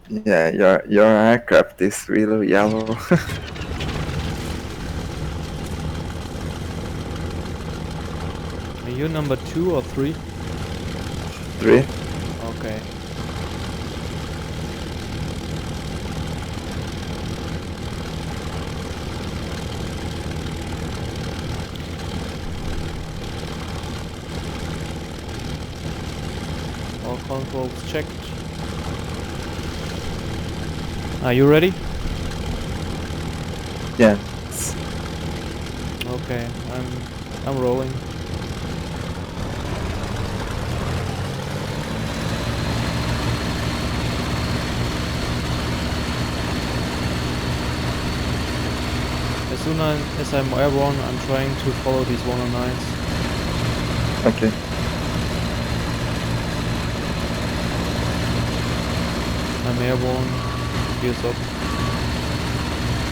Yeah, your aircraft is really yellow. Are you number 2 or 3? 3. Okay. All controls checked. Are you ready? Yes. Okay, I'm rolling. As soon as I'm airborne, I'm trying to follow these 109s. Okay. I'm airborne. Gears up.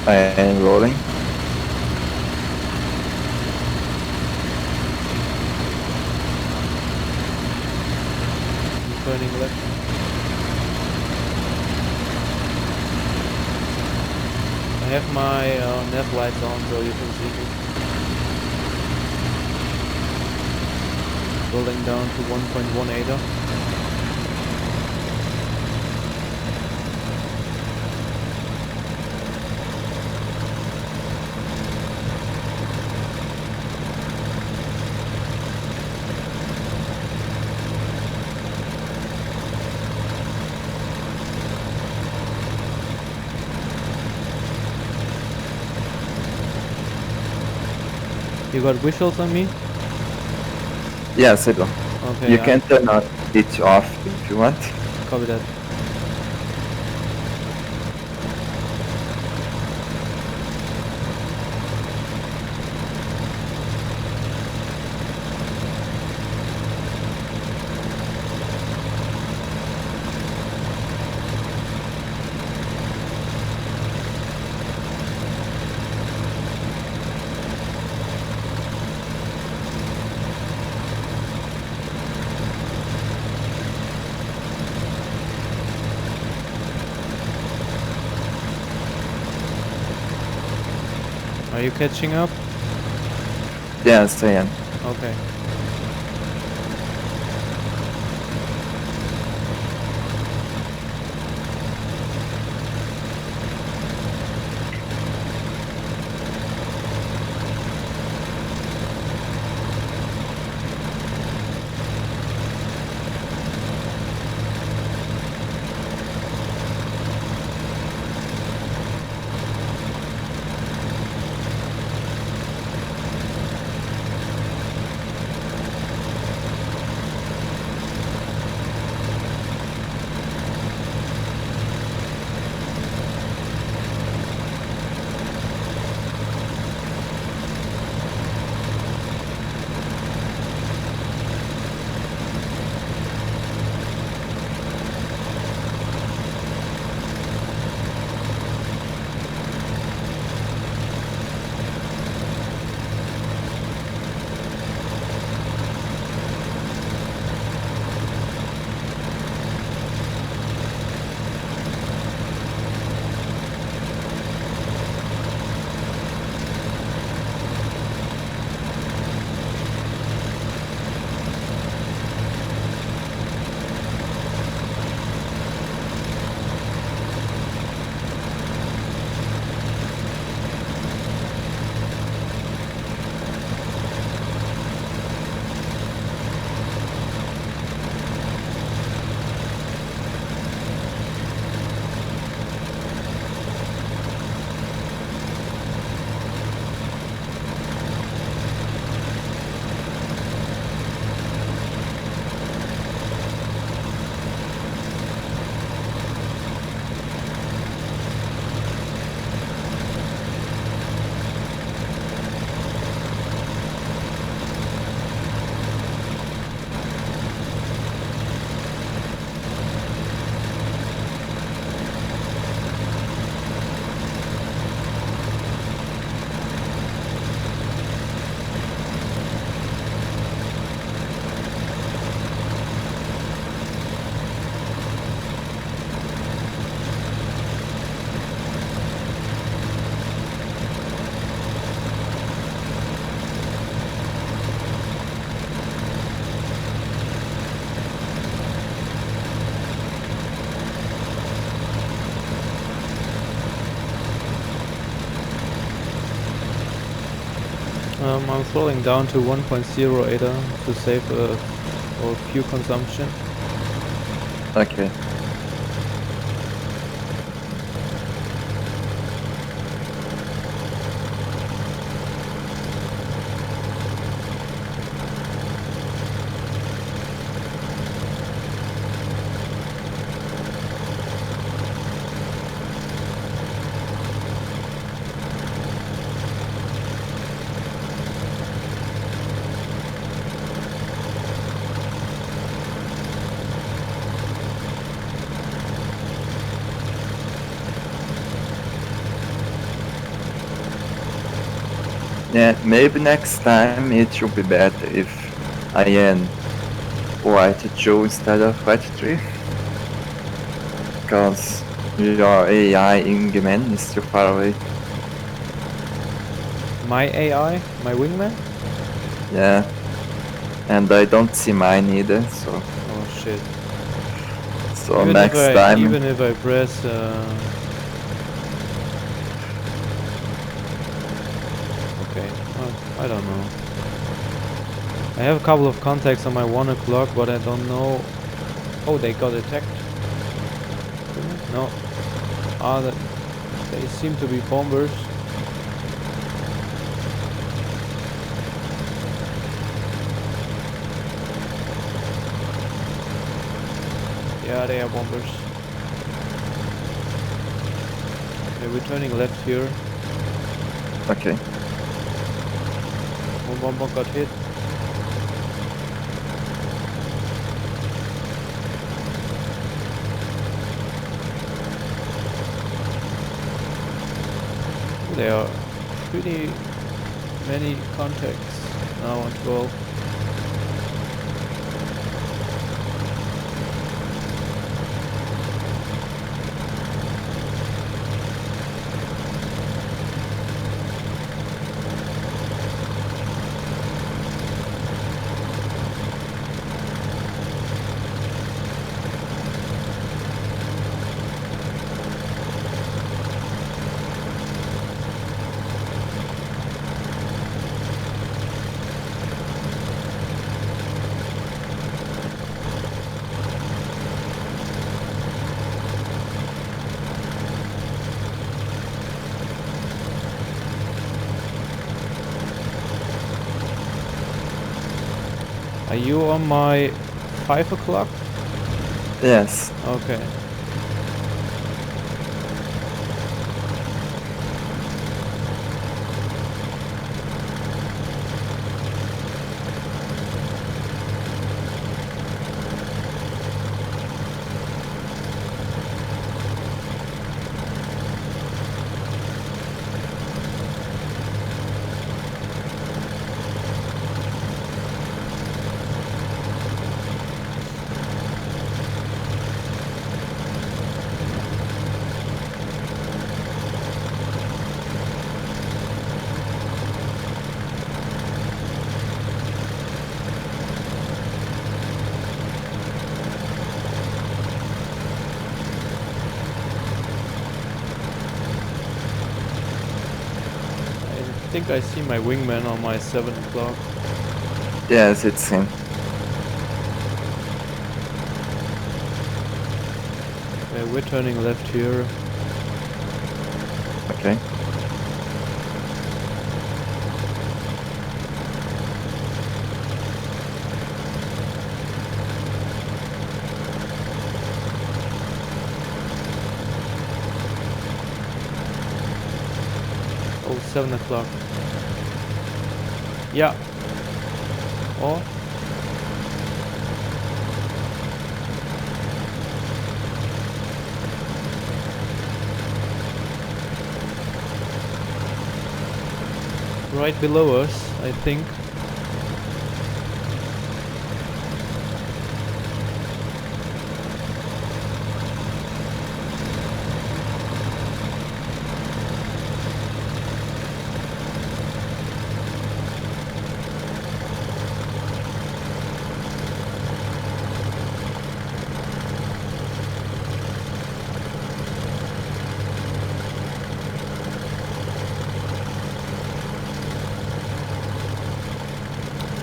I am rolling. I'm turning left. I have my nav lights on so you can see me. Rolling down to 1.18. You got visuals on me? Yes, I do. Okay, You can turn on it off if you want. copy that. Are you catching up? Yes, I am. Okay. I'm throttling down to 1.0 ADA to save our fuel consumption. Okay. Yeah, maybe next time it should be better if I am White Joe instead of White Tree. Because your AI Ingman is too far away. My AI? My wingman? Yeah. And I don't see mine either, so Oh shit. next time. Even if I press okay, well, I don't know. I have a couple of contacts on my 1 o'clock, but I don't know. Oh, they got attacked. No. They seem to be bombers. Yeah, they are bombers. We're turning left here. Okay. One bomber got hit. There are pretty many contacts now on 12. Are you on my 5 o'clock? Yes. Okay. I think I see my wingman on my 7 o'clock. Yes, it's him. We're turning left here. Okay. Oh, 7 o'clock. Yeah. Or? Right below us, I think.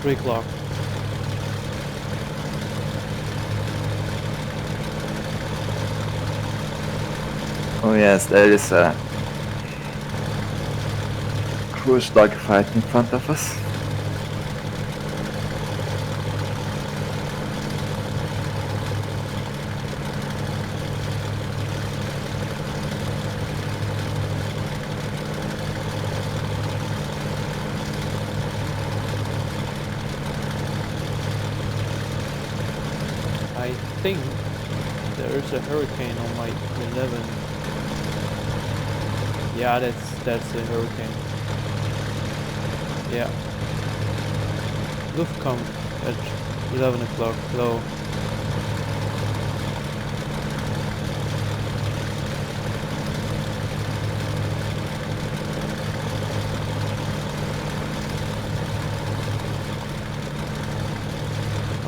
3 o'clock. Oh yes, there is a huge dogfight in front of us. I think there is a hurricane on my 11. Yeah, that's a hurricane. Yeah. Luftkampf at 11 o'clock. Low.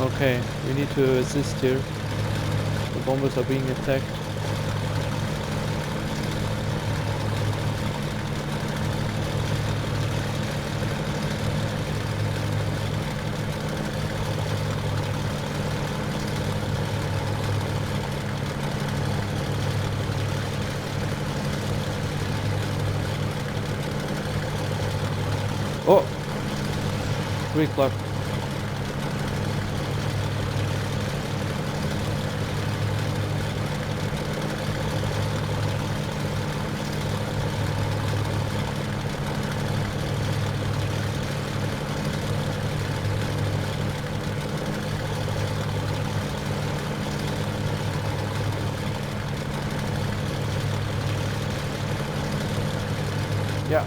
Okay, we need to assist here. The bombers are being attacked. Oh! 3 o'clock. Yeah.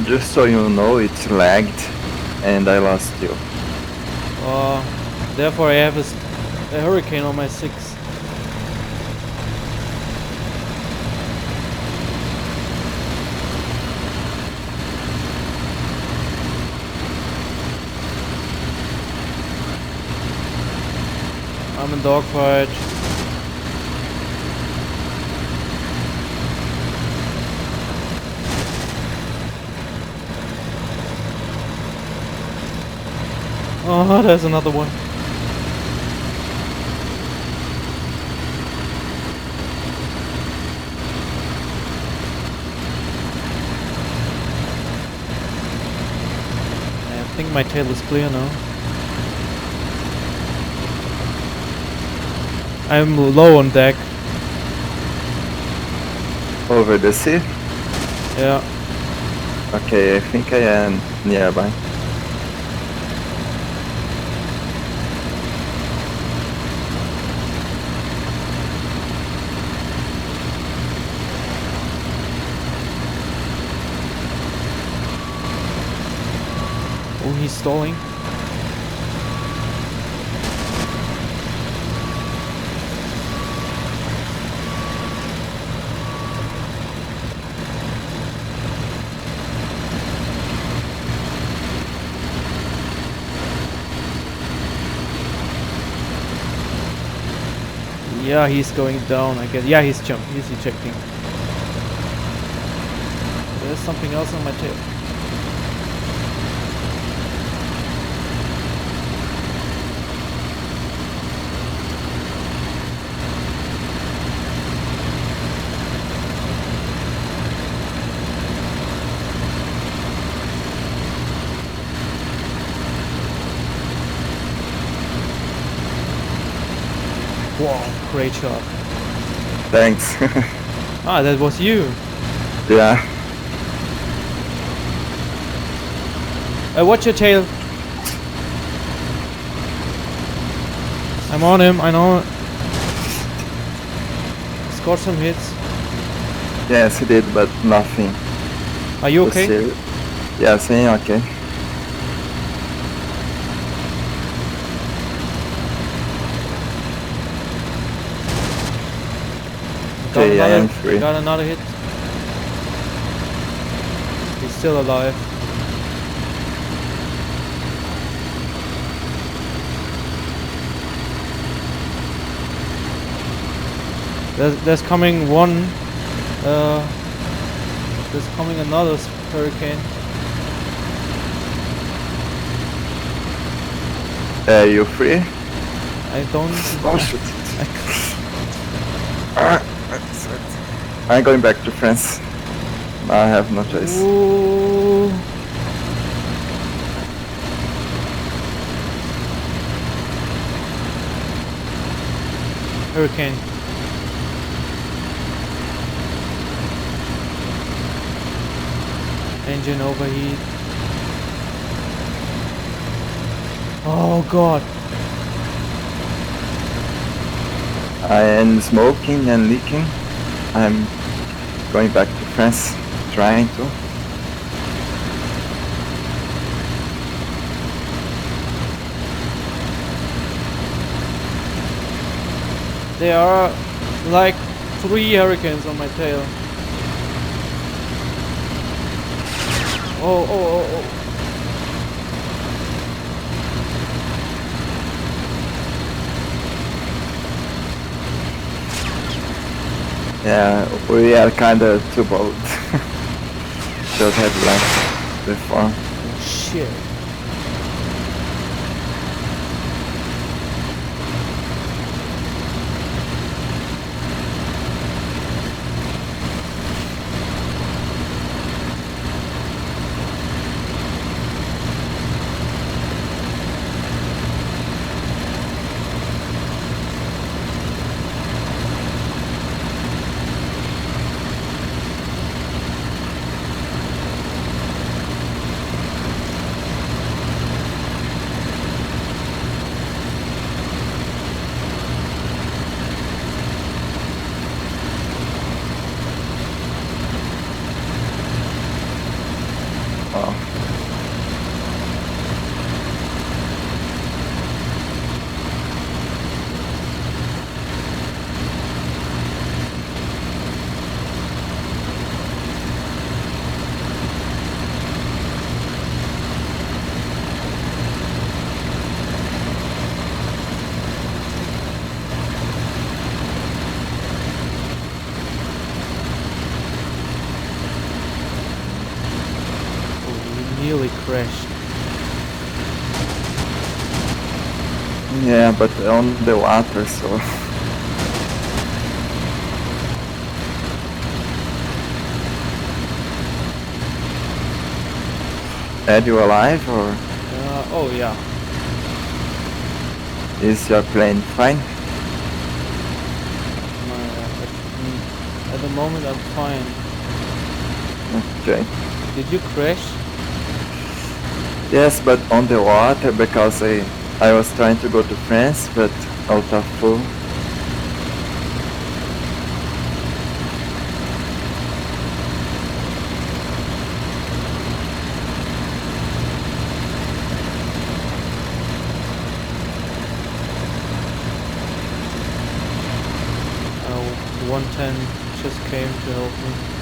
Just so you know, it's lagged and I lost you. Therefore I have a hurricane on my 6. I'm in dogfight. Oh, there's another one. I think my tail is clear now. I'm low on deck. Over the sea? Yeah. Okay, I think I am nearby. Oh, he's stalling. Yeah, he's going down, I guess. Yeah, he's ejecting. There's something else on my tail. Wow, great shot. Thanks. Ah, that was you. Yeah. Watch your tail. I'm on him, I know. Scored some hits. Yes, he did, but nothing. Are you was okay? serious. Yes, I'm okay. Okay, I am free. got another hit. He's still alive. There's coming one. There's coming another hurricane. You free? I don't. Oh shit. I'm going back to France. I have no choice. Ooh. Hurricane. Engine overheat. Oh god. I am smoking and leaking. I'm going back to France, trying to. There are like 3 hurricanes on my tail. Oh. Yeah, we are kinda too bold. Should have left before. Oh shit. Oh. Oh, we nearly crashed. Yeah, but on the water, so. Ed, you alive or Oh yeah. is your plane fine? At the moment I'm fine. Okay. Did you crash? Yes, but on the water because I was trying to go to France, but out of full. Uh, 110 just came to help me.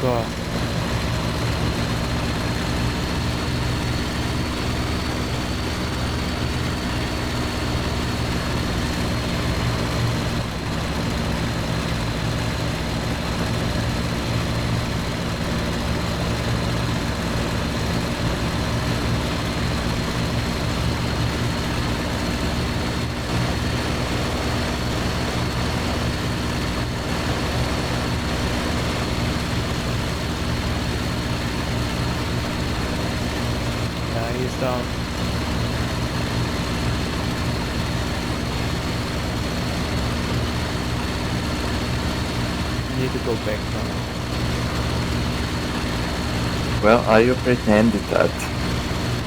God. Yeah, he's down. Need to go back now. Well, I pretended that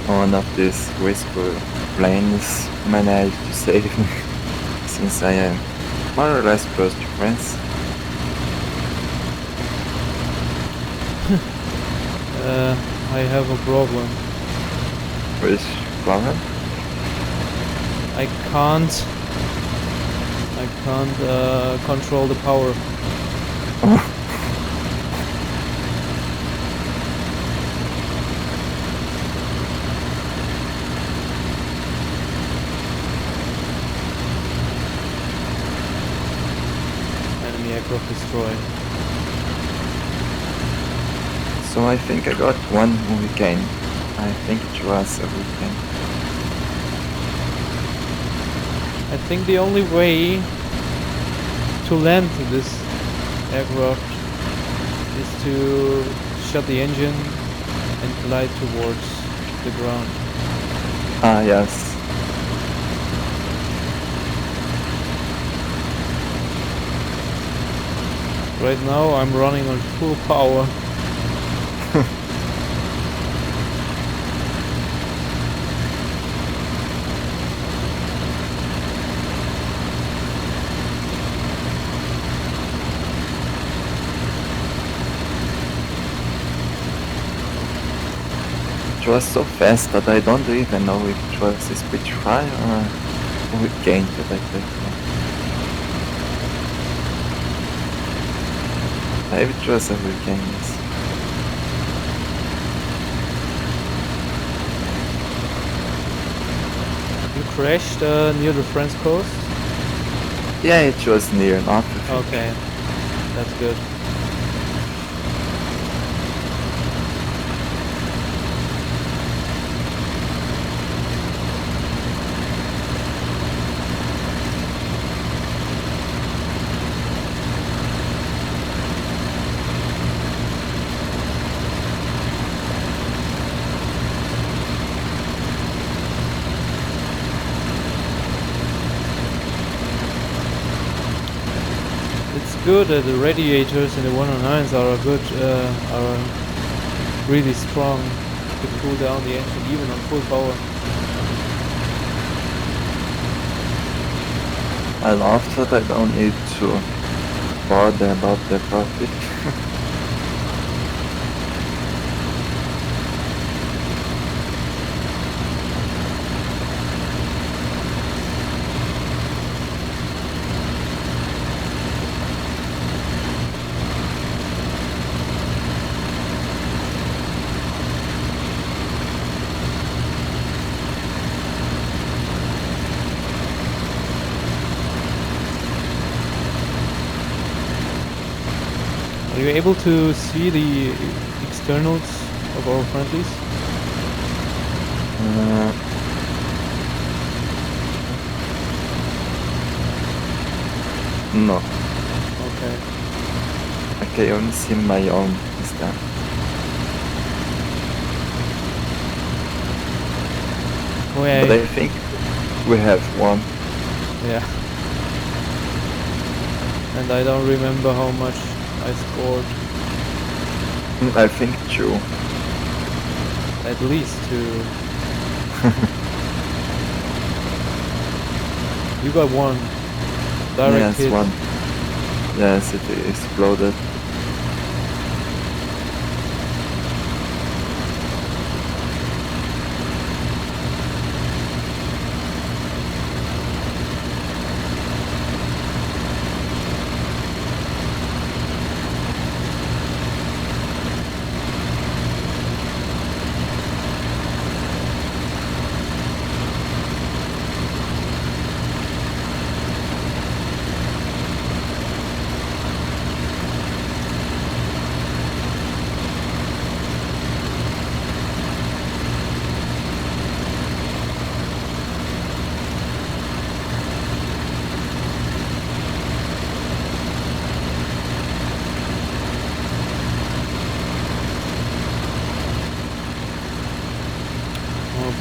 one of these whisper planes managed to save me, since I am more or less close to friends. I have a problem. Which problem? I can't control the power. Enemy aircraft destroyed. So I think I got one hurricane. I think it was a hurricane. I think the only way to land this aircraft is to shut the engine and glide towards the ground. Ah, yes. Right now I'm running on full power. It was so fast that I don't even know if it was a Spitfire or a hurricane that I played for. Maybe it was a hurricane, yes. You crashed near the French coast? Yeah, it was near North Africa. Okay, that's good. It's good that the radiators in the 109s are are really strong to cool down the engine even on full power. I love that I don't need to bother about the profit. Are you able to see the externals of our friendlies? No, Okay. I can only see my own this time. But I think we have one. Yeah. And I don't remember how much I scored. I think two. At least two. You got one. Direct Yes, hit. one. Yes, it exploded.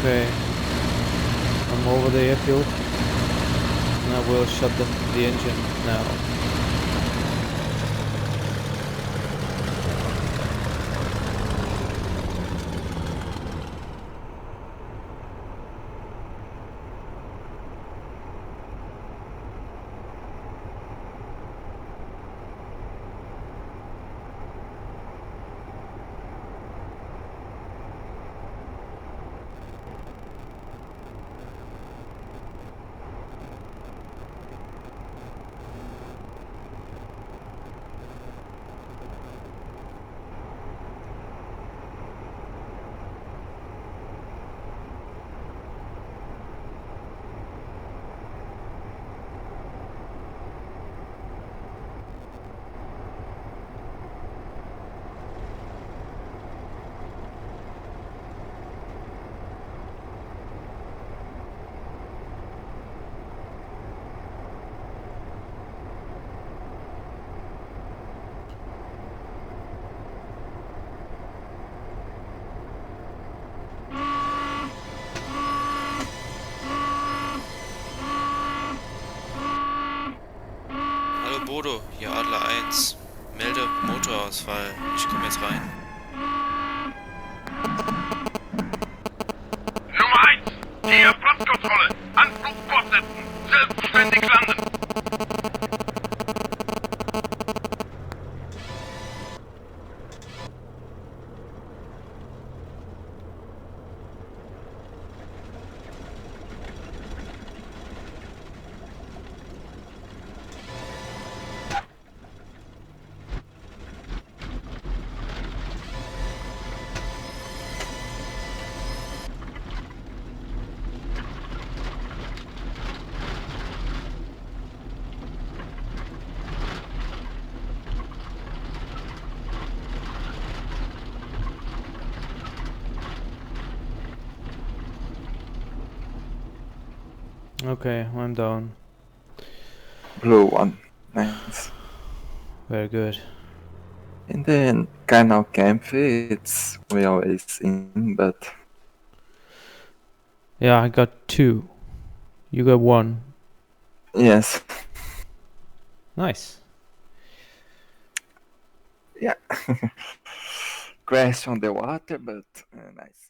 Okay. I'm over the airfield. And I will shut the engine now. Hallo Bodo, hier Adler 1. Melde Motorausfall. Ich komme jetzt rein. Nummer 1, hier Platzkontrolle. Anflug fortsetzen. Selbstständig landen. Okay, I'm down. Blue one. Nice. Very good. In the kind of campy, it's we always in, but Yeah, I got 2. You got 1. yes. Nice. Yeah. Crash on the water, but nice.